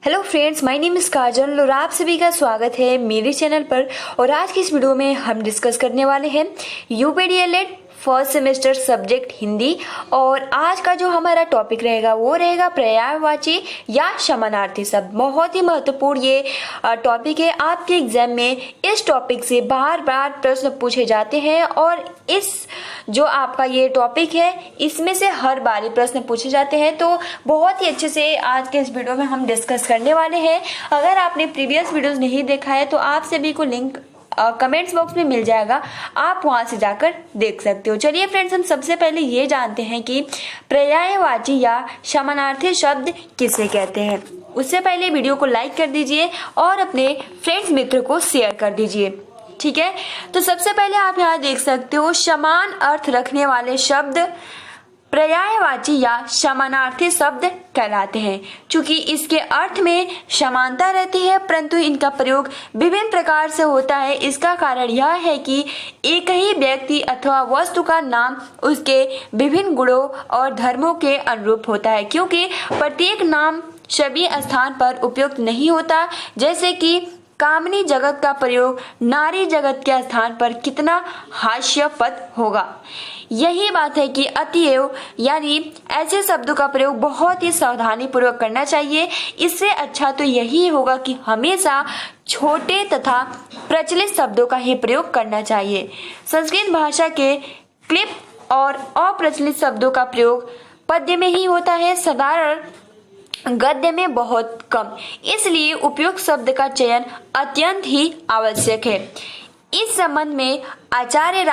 Hello friends, my name is Kajal और आप सभी का स्वागत है मेरे चैनल पर। और आज की इस वीडियो में हम डिस्कस करने वाले हैं यूपीडीएलएड फर्स्ट सेमेस्टर सब्जेक्ट हिंदी। और आज का जो हमारा टॉपिक रहेगा वो रहेगा पर्यायवाची या समानार्थी शब्द। बहुत ही महत्वपूर्ण ये टॉपिक है। आपके एग्जाम में इस टॉपिक से बार बार प्रश्न पूछे जाते हैं और इस जो आपका ये टॉपिक है इसमें से हर बार प्रश्न पूछे जाते हैं। तो बहुत ही अच्छे से आज के इस वीडियो में हम डिस्कस करने वाले हैं। अगर आपने प्रीवियस वीडियोस नहीं देखा है तो आप सभी को लिंक कमेंट्स बॉक्स में मिल जाएगा, आप वहां से जाकर देख सकते हो। चलिए फ्रेंड्स, हम सबसे पहले ये जानते हैं कि पर्यायवाची या समानार्थी शब्द किसे कहते हैं। उससे पहले वीडियो को लाइक कर दीजिए और अपने फ्रेंड्स मित्र को शेयर कर दीजिए, ठीक है। तो सबसे पहले आप यहाँ देख सकते हो समान अर्थ रखने वाले शब्द पर्यायवाची या समानार्थी शब्द कहलाते हैं। चूंकि इसके अर्थ में समानता रहती है परंतु इनका प्रयोग विभिन्न प्रकार से होता है। इसका कारण यह है कि एक ही व्यक्ति अथवा वस्तु का नाम उसके विभिन्न गुणों और धर्मों के अनुरूप होता है, क्योंकि प्रत्येक नाम सभी स्थान पर उपयुक्त नहीं होता। जैसे कि कामनी जगत का प्रयोग नारी जगत के स्थान पर कितना हास्यास्पद होगा। यही बात है कि अतएव यानी ऐसे शब्दों का प्रयोग बहुत ही सावधानी पूर्वक करना चाहिए। इससे अच्छा तो यही होगा कि हमेशा छोटे तथा प्रचलित शब्दों का ही प्रयोग करना चाहिए। संस्कृत भाषा के क्लिप और अप्रचलित शब्दों का प्रयोग पद्य में ही होता है, साधारण गद्य में बहुत कम। इसलिए उपयुक्त शब्द का चयन अत्यंत ही आवश्यक है। इस संबंध में आचार्य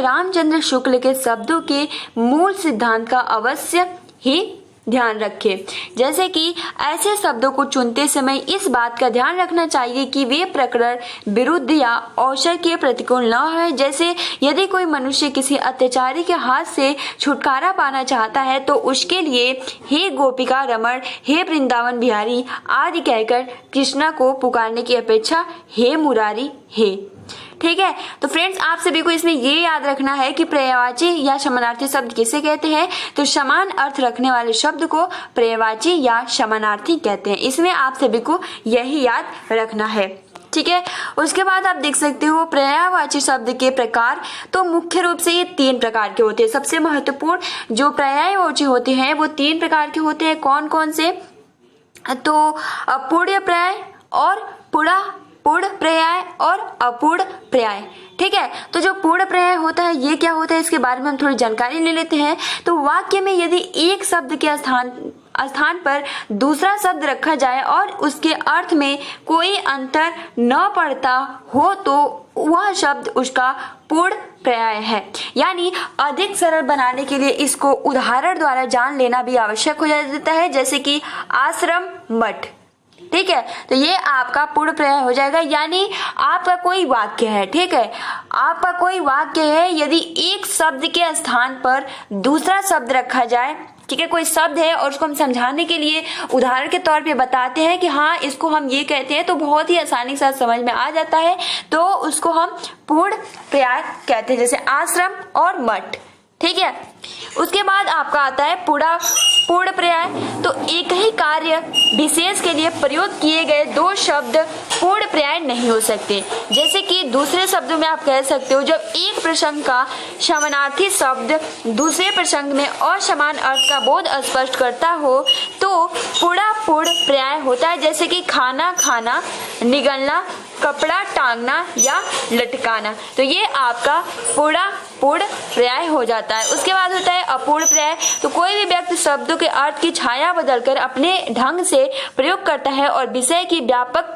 रामचंद्र शुक्ल के शब्दों के मूल सिद्धांत का अवश्य ही ध्यान रखें। जैसे कि ऐसे शब्दों को चुनते समय इस बात का ध्यान रखना चाहिए कि वे प्रकरण विरुद्ध या अवसर के प्रतिकूल न है। जैसे यदि कोई मनुष्य किसी अत्याचारी के हाथ से छुटकारा पाना चाहता है तो उसके लिए हे गोपिका रमण, हे वृंदावन बिहारी आदि कहकर कृष्णा को पुकारने की अपेक्षा हे मुरारी हे, ठीक है। तो फ्रेंड्स, आप सभी को इसमें ये याद रखना है कि पर्यायवाची या समानार्थी शब्द किसे कहते हैं। तो समान अर्थ रखने वाले शब्द को पर्यायवाची या समानार्थी कहते हैं। इसमें आप सभी को यही याद रखना है, ठीक है। उसके बाद आप देख सकते हो पर्यायवाची शब्द के प्रकार। तो मुख्य रूप से ये 3 प्रकार के होते हैं। सबसे महत्वपूर्ण जो पर्यायवाची होते हैं वो 3 प्रकार के होते हैं। कौन कौन से? तो पूर्ण पर्याय और पूर्ण पर्याय और अपूर्ण पर्याय, ठीक है। तो जो पूर्ण पर्याय होता है ये क्या होता है, इसके बारे में हम थोड़ी जानकारी ले लेते हैं। तो वाक्य में यदि एक शब्द के स्थान पर दूसरा शब्द रखा जाए और उसके अर्थ में कोई अंतर न पड़ता हो तो वह शब्द उसका पूर्ण पर्याय है। यानी अधिक सरल बनाने के लिए इसको उदाहरण द्वारा जान लेना भी आवश्यक हो जाता है। जैसे कि आश्रम मठ, ठीक है। तो ये आपका पूर्ण पर्याय हो जाएगा। यानी आपका कोई वाक्य है, ठीक है, आपका कोई वाक्य है, यदि एक शब्द के स्थान पर दूसरा शब्द रखा जाए, ठीक है, कोई शब्द है और उसको हम समझाने के लिए उदाहरण के तौर पे बताते हैं कि हाँ इसको हम ये कहते हैं, तो बहुत ही आसानी से समझ में आ जाता है, तो उसको हम पूर्ण पर्याय कहते हैं, जैसे आश्रम और मठ, ठीक है। उसके बाद आपका आता है पूर्ण पर्याय। तो एक ही कार्य विशेष के लिए प्रयोग किए गए 2 शब्द पूर्ण पर्याय नहीं हो सकते। जैसे कि दूसरे शब्दों में आप कह सकते हो जब एक प्रसंग का समानार्थी शब्द दूसरे प्रसंग में असमान अर्थ का बोध स्पष्ट करता हो तो पूर्ण पर्याय होता है। जैसे कि खाना खाना, निगलना, कपड़ा टांगना या लटकाना। तो ये आपका पूर्ण पर्याय हो जाता है। उसके बाद होता है अपूर्ण पर्याय। तो कोई भी व्यक्ति शब्दों के अर्थ की छाया बदलकर अपने ढंग से प्रयोग करता है और विषय की व्यापक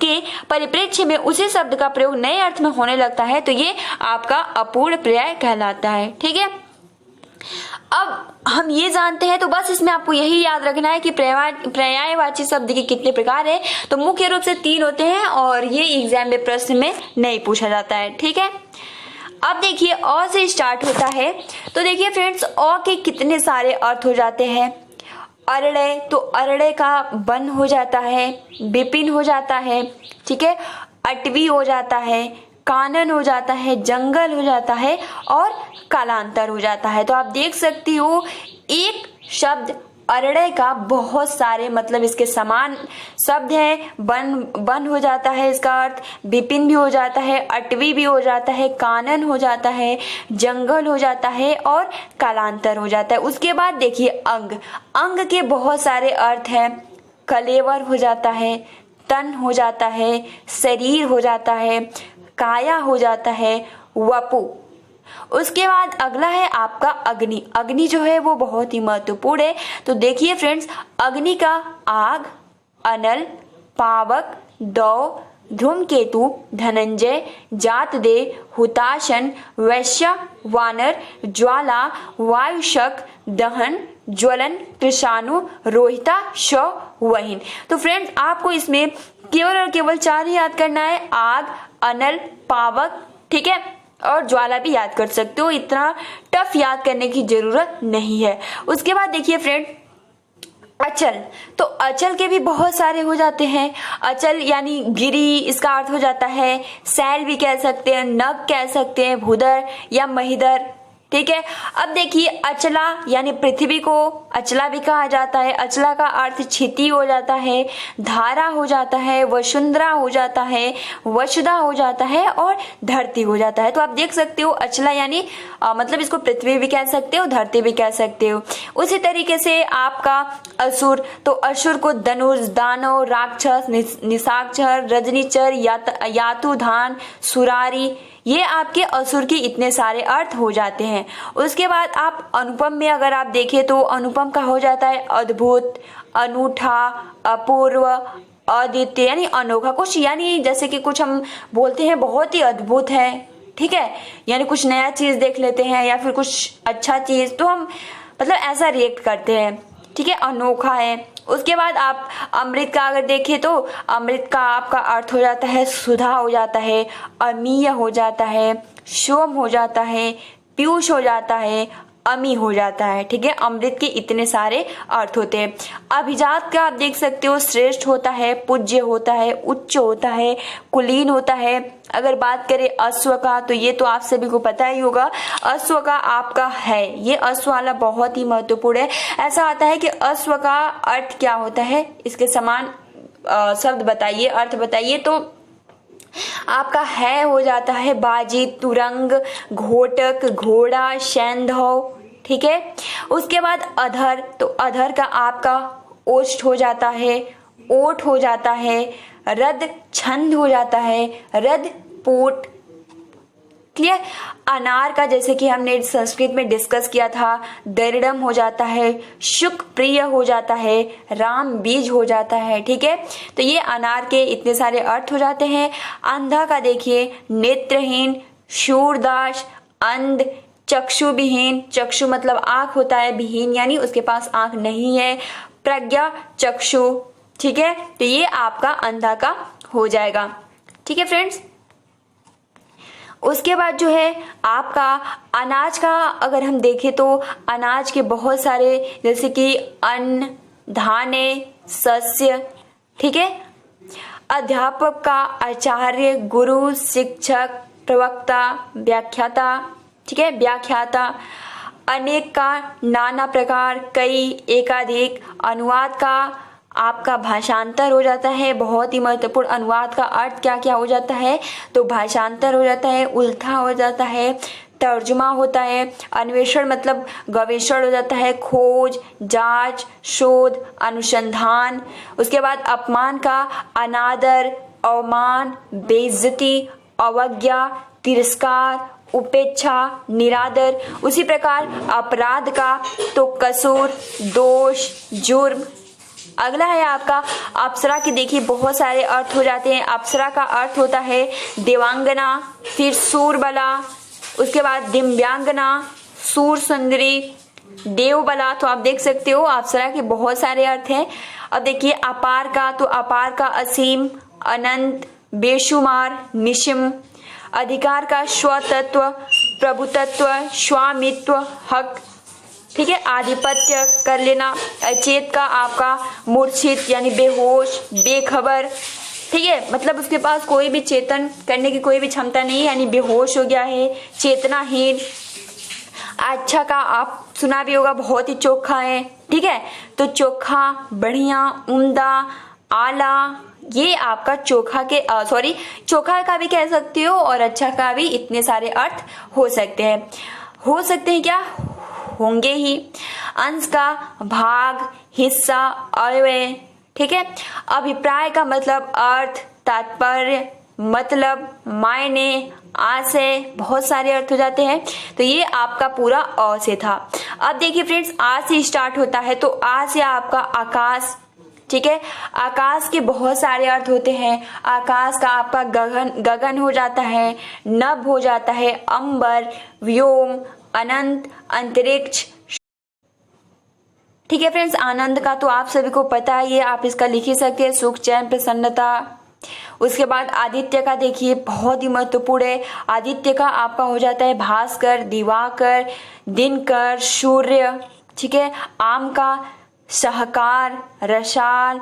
के परिप्रेक्ष्य में उसी शब्द का प्रयोग नए अर्थ में होने लगता है, तो ये आपका अपूर्ण पर्याय कहलाता है, ठीक है। अब हम ये जानते हैं, तो बस इसमें आपको यही याद रखना है कि पर्यायवाची शब्द के कितने प्रकार है। तो मुख्य रूप से 3 होते हैं और ये एग्जाम में प्रश्न में नहीं पूछा जाता है, ठीक है। अब देखिए अ से स्टार्ट होता है। तो देखिए फ्रेंड्स, अ के कितने सारे अर्थ हो जाते हैं। अरड़े, तो अरड़े का वन हो जाता है, विपिन हो जाता है, ठीक है, अटवी हो जाता है, कानन हो जाता है, जंगल हो जाता है और कालांतर हो जाता है। तो आप देख सकती हो एक शब्द अरण्य का बहुत सारे मतलब इसके समान शब्द हैं। वन हो जाता है इसका अर्थ, विपिन भी हो जाता है, अटवी भी हो जाता है, कानन हो जाता है, जंगल हो जाता है और कालांतर हो जाता है। उसके बाद देखिए अंग, अंग के बहुत सारे अर्थ हैं। कलेवर हो जाता है, तन हो जाता है, शरीर हो जाता है, काया हो जाता है, वपु। उसके बाद अगला है आपका अग्नि। अग्नि जो है वो बहुत ही महत्वपूर्ण है। तो देखिए फ्रेंड्स, अग्नि का आग, अनल, पावक, दौ, धूमकेतु, धनंजय, जातदे, हुताशन, वैश्य, वानर, ज्वाला, वायुशक, दहन, ज्वलन, कृषाणु, रोहिता, शव, वहीन। तो फ्रेंड्स आपको इसमें केवल और केवल 4 ही याद करना है, आग, अनल, पावक, ठीक है, और ज्वाला भी याद कर सकते हो, इतना टफ याद करने की जरूरत नहीं है। उसके बाद देखिए फ्रेंड अचल, तो अचल के भी बहुत सारे हो जाते हैं। अचल यानी गिरी, इसका अर्थ हो जाता है सैल भी कह सकते हैं, नग कह सकते हैं, भूधर या महिधर, ठीक है। अब देखिए अचला यानी पृथ्वी को अचला भी कहा जाता है। अचला का अर्थ क्षिति हो जाता है, धारा हो जाता है, वसुंधरा हो जाता है, वसुधा हो जाता है और धरती हो जाता है। तो आप देख सकते हो अचला यानी मतलब इसको पृथ्वी भी कह सकते हो, धरती भी कह सकते हो। उसी तरीके से आपका असुर, तो असुर को धनुष, दानव, राक्षस, निशाचर, रजनीचर, यातुधान, सुरारी, ये आपके असुर के इतने सारे अर्थ हो जाते हैं। उसके बाद आप अनुपम में अगर आप देखें तो अनुपम का हो जाता है अद्भुत, अनूठा, अपूर्व, अद्वितीय यानी अनोखा। कुछ यानी जैसे कि कुछ हम बोलते हैं बहुत ही अद्भुत है, ठीक है, यानी कुछ नया चीज देख लेते हैं या फिर कुछ अच्छा चीज, तो हम मतलब ऐसा रिएक्ट करते हैं, ठीक है, अनोखा है। उसके बाद आप अमृत का अगर देखें तो अमृत का आपका अर्थ हो जाता है सुधा हो जाता है, अमीय हो जाता है, सोम हो जाता है, पीयूष हो जाता है, अमी हो जाता है, ठीक है। अमृत के इतने सारे अर्थ होते हैं। अभिजात का आप देख सकते हो श्रेष्ठ होता है, पूज्य होता है, उच्च होता है, कुलीन होता है। अगर बात करें अश्व का तो ये तो आप सभी को पता ही होगा, अश्व का आपका है, ये अश्व वाला बहुत ही महत्वपूर्ण है। ऐसा आता है कि अश्व का अर्थ क्या होता है, इसके समान शब्द बताइए, अर्थ बताइए। तो आपका है हो जाता है बाजी, तुरंग, घोटक, घोड़ा, सैंधव, ठीक है। उसके बाद अधर, तो अधर का आपका ओष्ठ हो जाता है, ओठ हो जाता है, रद छंद हो जाता है, रद पोट, क्लियर। अनार का जैसे कि हमने संस्कृत में डिस्कस किया था, दरिडम हो जाता है, शुक प्रिय हो जाता है, राम बीज हो जाता है, ठीक है। तो ये अनार के इतने सारे अर्थ हो जाते हैं। अंधा का देखिए नेत्रहीन, शूरदास, अंध, चक्षु विहीन, चक्षु मतलब आंख होता है, विहीन यानी उसके पास आंख नहीं है, प्रज्ञा चक्षु, ठीक है। तो ये आपका अंधा का हो जाएगा, ठीक है फ्रेंड्स। उसके बाद जो है आपका अनाज का अगर हम देखें तो अनाज के बहुत सारे जैसे कि अन्न, धाने, शस्य, ठीक है। अध्यापक का आचार्य, गुरु, शिक्षक, प्रवक्ता, व्याख्याता, ठीक है, व्याख्याता। अनेक का नाना प्रकार, कई, एकाधिक। अनुवाद का आपका भाषांतर हो जाता है, बहुत ही महत्वपूर्ण। अनुवाद का अर्थ क्या क्या हो जाता है, तो भाषांतर हो जाता है, उल्था हो जाता है, तर्जुमा होता है। अन्वेषण मतलब गवेषण हो जाता है, खोज, जांच, शोध, अनुसंधान। उसके बाद अपमान का अनादर, अवमान, बेइज्जती, अवज्ञा, तिरस्कार, उपेक्षा, निरादर। उसी प्रकार अपराध का तो कसूर, दोष, जुर्म। अगला है आपका अप्सरा की, देखिए बहुत सारे अर्थ हो जाते हैं। अप्सरा का अर्थ होता है देवांगना, फिर सूरबला, उसके बाद दिव्यांगना, सूर सुंदरी, देवबला। तो आप देख सकते हो अप्सरा के बहुत सारे अर्थ हैं। अब देखिए अपार का, तो अपार का असीम, अनंत, बेशुमार, निशिम। अधिकार का स्वतत्व, प्रभुतत्व, स्वामित्व, हक, ठीक है, आधिपत्य कर लेना। अचेत का आपका मूर्छित यानी बेहोश, बेखबर, ठीक है, मतलब उसके पास कोई भी चेतन करने की कोई भी क्षमता नहीं है, यानी बेहोश हो गया है, चेतनाहीन। अच्छा का आप सुना भी होगा, बहुत ही चोखा है, ठीक है। तो चोखा, बढ़िया, उम्दा, आला, ये आपका चोखा के चोखा का भी कह सकते हो और अच्छा का भी इतने सारे अर्थ हो सकते हैं क्या, होंगे ही। अंश का भाग, हिस्सा, अवयव, ठीक है। अभिप्राय का मतलब अर्थ, तात्पर्य, मतलब, मायने, आशय, बहुत सारे अर्थ हो जाते हैं। तो ये आपका पूरा अ से था। अब देखिए फ्रेंड्स, आ से स्टार्ट होता है, तो आ से आपका आकाश, ठीक है। आकाश के बहुत सारे अर्थ होते हैं। आकाश का आपका गगन हो जाता है, नभ हो जाता है, अंबर, व्योम, अनंत, अंतरिक्ष, ठीक है फ्रेंड्स। आनंद का तो आप सभी को पता ही है, आप इसका लिख ही सकते हैं, सुख, चैन, प्रसन्नता। उसके बाद आदित्य का देखिए, बहुत ही महत्वपूर्ण है। आदित्य का आपका हो जाता है भास्कर, दिवाकर, दिनकर, सूर्य, ठीक है। आम का सहकार, रसाल,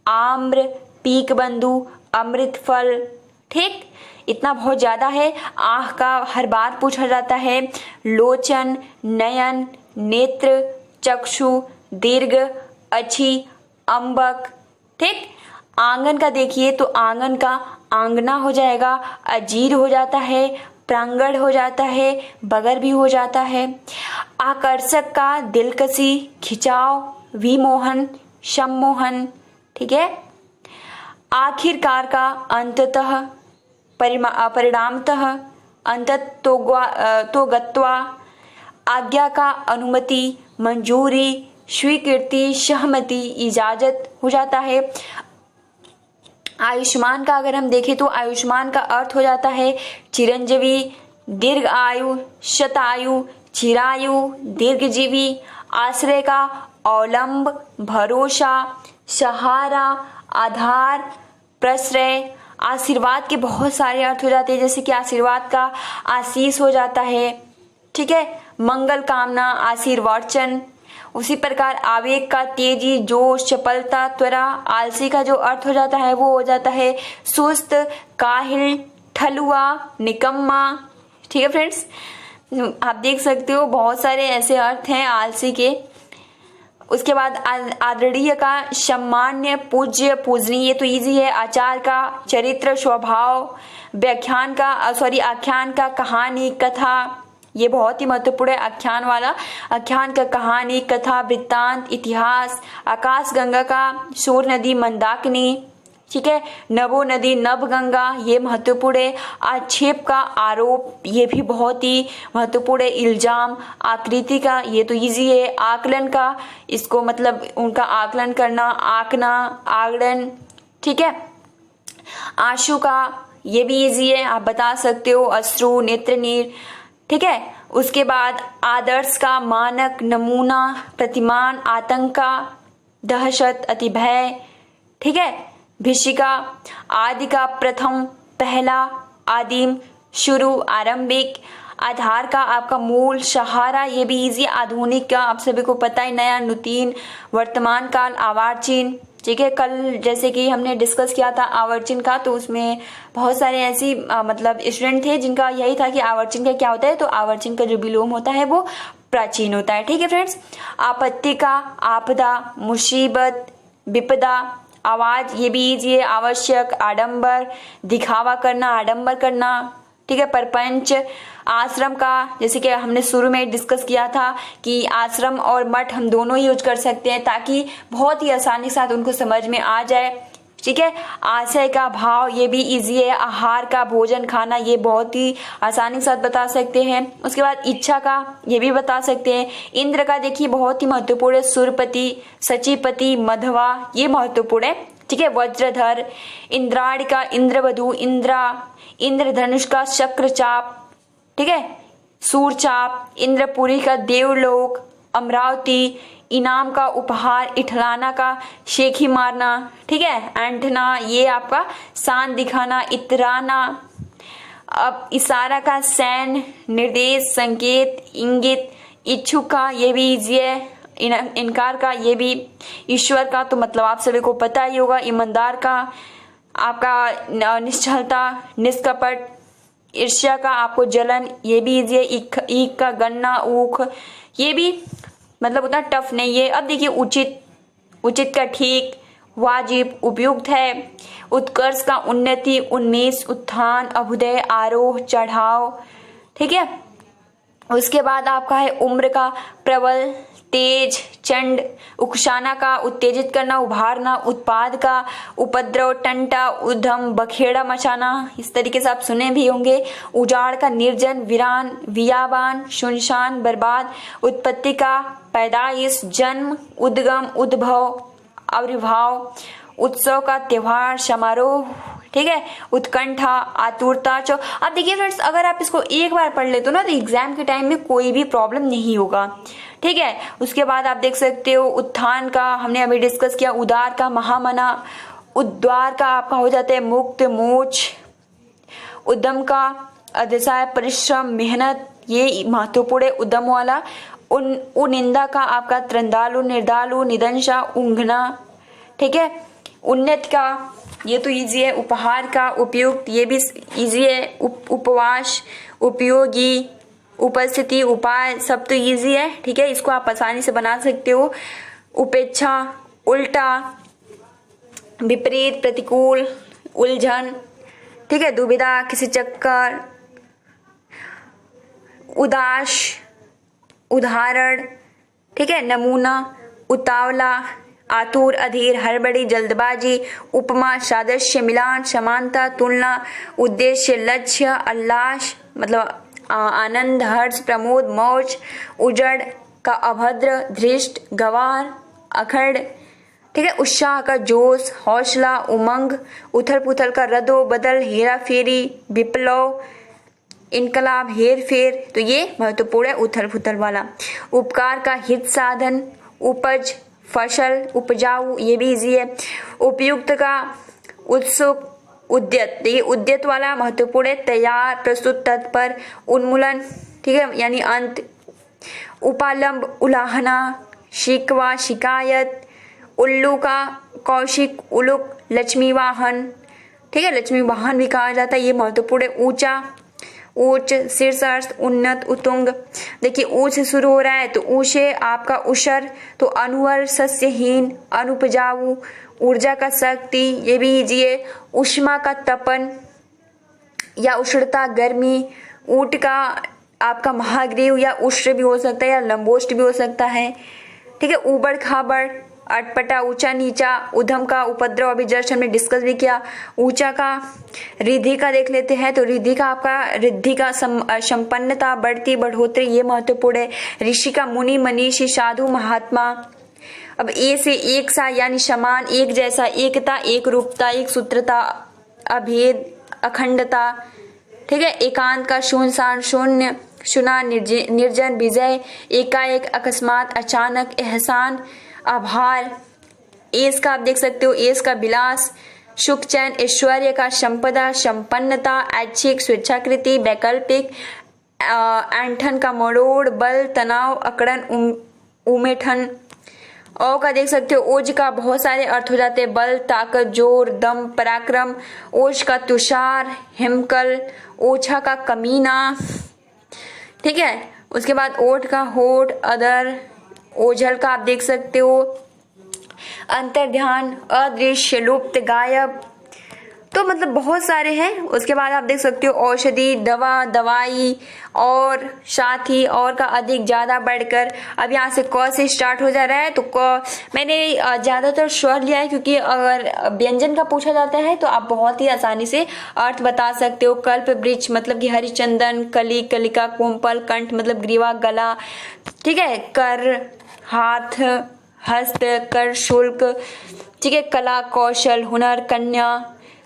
आम्र, पीक बंधु, अमृत फल, ठीक। इतना बहुत ज्यादा है। आँख का हर बार पूछा जाता है, लोचन, नयन, नेत्र, चक्षु, दीर्घ, अच्छी, अम्बक, ठीक। आंगन का देखिए, तो आंगन का आंगना हो जाएगा, अजीर हो जाता है, प्रांगण हो जाता है, बगर भी हो जाता है। आकर्षक का दिलकशी, खिंचाव, विमोहन, सम्मोहन, ठीक है। आखिरकार का अंततः, परिणामतः, तो गत्वा। आज्ञा का अनुमति, मंजूरी, स्वीकृति, सहमति, इजाजत हो जाता है। आयुष्मान का अगर हम देखें तो आयुष्मान का अर्थ हो जाता है चिरंजीवी, दीर्घ आयु, शतायु, चिरायु, दीर्घजीवी। आश्रय का अवलंब, भरोसा, सहारा, आधार, प्रश्रय। आशीर्वाद के बहुत सारे अर्थ हो जाते हैं, जैसे कि आशीर्वाद का आशीष हो जाता है, ठीक है। मंगल कामना, आशीर्वचन। उसी प्रकार आवेग का तेजी, जोश, चपलता, त्वरा। आलसी का जो अर्थ हो जाता है वो हो जाता है सुस्त, काहिल, ठलुआ, निकम्मा, ठीक है फ्रेंड्स। आप देख सकते हो बहुत सारे ऐसे अर्थ हैं आलसी के। उसके बाद आदरणीय का सम्मान्य, पूज्य, पूजनीय, ये तो इजी है। आचार का चरित्र, स्वभाव। व्याख्यान का आख्यान का कहानी, कथा, ये बहुत ही महत्वपूर्ण है आख्यान वाला। आख्यान का कहानी, कथा, वृत्तांत, इतिहास। आकाश गंगा का सूर नदी, मंदाकिनी, ठीक है। नभो नदी, नभ गंगा, ये महत्वपूर्ण है। आक्षेप का आरोप, ये भी बहुत ही महत्वपूर्ण है। इल्जाम। आकृति का, ये तो इजी है। आकलन का, इसको मतलब उनका आकलन करना, आंकना, आगड़न, ठीक है। आंसू का, ये भी इजी है, आप बता सकते हो। अश्रु, नेत्र नीर, ठीक है। उसके बाद आदर्श का मानक, नमूना, प्रतिमान। आतंक का दहशत, अति भय, ठीक है। भिषिका आदि का प्रथम, पहला, आदिम, शुरू, आरंभिक। आधार का आपका मूल, सहारा, ये भी इजी। आधुनिक का आप सभी को पता है, नया, नूतन, वर्तमान काल, आवर्चिन, ठीक है। कल जैसे कि हमने डिस्कस किया था आवर्चिन का, तो उसमें बहुत सारे ऐसी मतलब स्टूडेंट थे जिनका यही था कि आवर्चिन का क्या होता है। तो आवर्चिन का जो विलोम होता है वो प्राचीन होता है, ठीक है फ्रेंड्स। आपत्ति का आपदा, मुसीबत, विपदा। आवाज, ये भी इजी है। आवश्यक, आडंबर, दिखावा करना, आडंबर करना, ठीक है। परपंच। आश्रम का, जैसे कि हमने शुरू में डिस्कस किया था कि आश्रम और मठ हम दोनों ही यूज कर सकते हैं ताकि बहुत ही आसानी के साथ उनको समझ में आ जाए, ठीक है। आशय का भाव, ये भी इजी है। आहार का भोजन, खाना, ये बहुत ही आसानी के साथ बता सकते हैं। उसके बाद इच्छा का, ये भी बता सकते हैं। इंद्र का देखिए बहुत ही महत्वपूर्ण है। सुरपति, सचिपति, मधवा, ये महत्वपूर्ण है, ठीक है। वज्रधर। इंद्राणी का इंद्रवधु, इंद्रा। इंद्रधनुष का चक्रचाप, ठीक है। सूरचाप। इंद्रपुरी का देवलोक, अमरावती। इनाम का उपहार, इठलाना का शेखी मारना, ठीक है। ऐंठना, ये आपका शान दिखाना, इतराना। अब इशारा का सैन, निर्देश, संकेत, इंगित। इच्छुक का, ये भी इजी है। इनकार का, ये भी। ईश्वर का तो मतलब आप सभी को पता ही होगा। ईमानदार का आपका निश्चलता, निष्कपट। ईर्ष्या का आपको जलन, ये भी इजी है। ईख का गन्ना, ऊख, ये भी मतलब उतना टफ नहीं है। अब देखिए उचित, उचित का ठीक, वाजिब, उपयुक्त है। उत्कर्ष का उन्नति, उन्मेष, उत्थान, अभ्युदय, आरोह, चढ़ाव, ठीक है। उसके बाद आपका है उम्र का प्रबल, तेज, चंड। उकसाना का उत्तेजित करना, उभारना। उत्पाद का उपद्रव, टंटा, उद्यम, बखेड़ा मचाना, इस तरीके से आप सुने भी होंगे। उजाड़ का निर्जन, वीरान, बियाबान, सुनसान, बर्बाद। उत्पत्ति का पैदाइश, जन्म, उद्गम, उद्भव, आविर्भाव। उत्सव का त्योहार, समारोह, ठीक है। उत्कंठा, आतुरता। अब देखिए फ्रेंड्स, अगर आप इसको एक बार पढ़ लेते हो ना तो एग्जाम के टाइम में कोई भी प्रॉब्लम नहीं होगा, ठीक है। उसके बाद आप देख सकते हो उत्थान का हमने अभी डिस्कस किया। उदार का महामना। उद्वार का आपका हो जाता है मुक्त, मोक्ष। उद्यम का अतिशय परिश्रम, मेहनत, ये महत्वपूर्ण है उद्यम वाला। उनिंदा का आपका त्रंदालु, निर्दालु, निदंशा, ऊंघना, ठीक है। उन्नत का ये तो इजी है। उपहार का उपयुक्त, ये भी इजी है। उपवास, उपयोगी, उपस्थिति, उपाय, सब तो इजी है, ठीक है। इसको आप आसानी से बना सकते हो। उपेक्षा, उल्टा, विपरीत, प्रतिकूल, उलझन, ठीक है। दुविधा, किसी चक्कर। उदास, उदाहरण, ठीक है। नमूना, उतावला, आतुर, अधीर, हड़बड़ी, जल्दबाजी। उपमा, सादृश्य, मिलान, समानता, तुलना। उद्देश्य, लक्ष्य, उल्लास, मतलब आनंद, हर्ष, प्रमोद, मौज। उजड़ का अभद्र, धृष्ट, गवार, अखड़, ठीक है। उत्साह का जोश, हौसला, उमंग। उथल पुथल का रदो बदल, हेरा फेरी, विप्लव, इनकलाब, हेर फेर, तो ये महत्वपूर्ण है उथल पुथल वाला। उपकार का हित साधन, उपज, फसल, उपजाऊ, ये भी इजी है। उपयुक्त का उत्सुक, उद्यत, देखिए उद्यत वाला महत्वपूर्ण है। तैयार, प्रस्तुत, तत्पर, उन्मूलन, ठीक है, यानी अंत। उपालंब, उलाहना, शिकवा, शिकायत। उल्लू का कौशिक, उलुक, लक्ष्मी वाहन, ठीक है, लक्ष्मी वाहन भी कहा जाता है, ये महत्वपूर्ण है। ऊंचा, ऊंच, शीर्षस्थ, उन्नत, उतुंग। देखिए ऊंच से शुरू हो रहा है तो ऊंचे आपका उषर, तो अनुवर, सस्यहीन, अनुपजाऊ। ऊर्जा का शक्ति, ये भी इजी है। उष्मा का तपन या उष्णता, गर्मी। ऊंट का आपका महाग्रीव या उष्ण भी हो सकता है या लंबोष्ट भी हो सकता है, ठीक है। ऊबड़ खाबड़, अटपटा, ऊंचा नीचा। उधम का उपद्रव, अभी जस्ट हमने डिस्कस भी किया। ऊंचा का रिद्धि का देख लेते हैं, तो रिद्धि का आपका रिद्धि का संपन्नता, बढ़ती, बढ़ोतरी, ये महत्वपूर्ण है। ऋषि का मुनि, मनीषी, साधु, महात्मा। अब ए से एक सा यानी समान, एक जैसा, एकता, एक रूपता, एक सूत्रता, अभेद, अखंडता, ठीक है। एकांत का शून्यसान, शून्य, सुना, निर्जन, विजय, एकाएक, अकस्मात, अचानक, एहसान, आभार। एस का आप देख सकते हो, एस का विलास, सुख, चैन, ऐश्वर्य का संपदा, संपन्नता, ऐच्छिक, स्वेच्छाकृति, वैकल्पिक, ऐंठन का मरोड़, बल, तनाव, अकड़न, उमेठन। ओ का देख सकते हो, ओज का बहुत सारे अर्थ हो जाते हैं, बल, ताकत, जोर, दम, पराक्रम। ओज का तुषार, हिमकल, ओछा का कमीना, ठीक है। उसके बाद ओठ का होठ, अदर। ओझल का आप देख सकते हो अंतर्ध्यान, अदृश्य, लुप्त, गायब, तो मतलब बहुत सारे हैं। उसके बाद आप देख सकते हो औषधि, दवा, दवाई, और, साथी, और का अधिक, ज्यादा, बढ़कर। अब यहाँ से क से स्टार्ट हो जा रहा है, तो क मैंने ज्यादातर स्वर लिया है क्योंकि अगर व्यंजन का पूछा जाता है तो आप बहुत ही आसानी से अर्थ बता सकते हो। कल्प वृक्ष मतलब कि हरिचंदन, कली, कलिका, कोमपल, कंठ मतलब ग्रीवा, गला, ठीक है। कर, हाथ, हस्त, कर, शुल्क, ठीक है। कला, कौशल, हुनर, कन्या,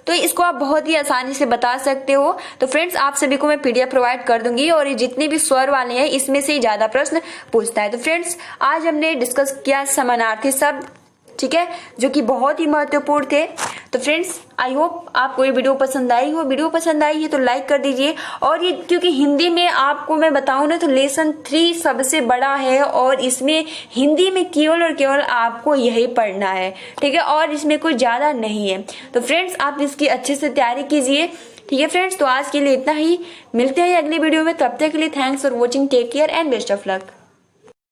तो इसको आप बहुत ही आसानी से बता सकते हो। तो फ्रेंड्स आप सभी को मैं पीडीएफ प्रोवाइड कर दूंगी और ये जितने भी स्वर वाले हैं इसमें से ज्यादा प्रश्न पूछता है। तो फ्रेंड्स आज हमने डिस्कस किया समानार्थी शब्द, ठीक है, जो कि बहुत ही महत्वपूर्ण थे। तो फ्रेंड्स आई होप आपको ये वीडियो पसंद आई हो। वीडियो पसंद आई है तो लाइक कर दीजिए। और ये क्योंकि हिंदी में आपको मैं बताऊं ना तो लेसन 3 सबसे बड़ा है और इसमें हिंदी में केवल और केवल आपको यही पढ़ना है, ठीक है, और इसमें कोई ज्यादा नहीं है। तो फ्रेंड्स आप इसकी अच्छे से तैयारी कीजिए, ठीक है फ्रेंड्स, तो आज के लिए इतना ही। मिलते हैं अगली वीडियो में, तब तक के लिए thanks for watching, take care and best of luck.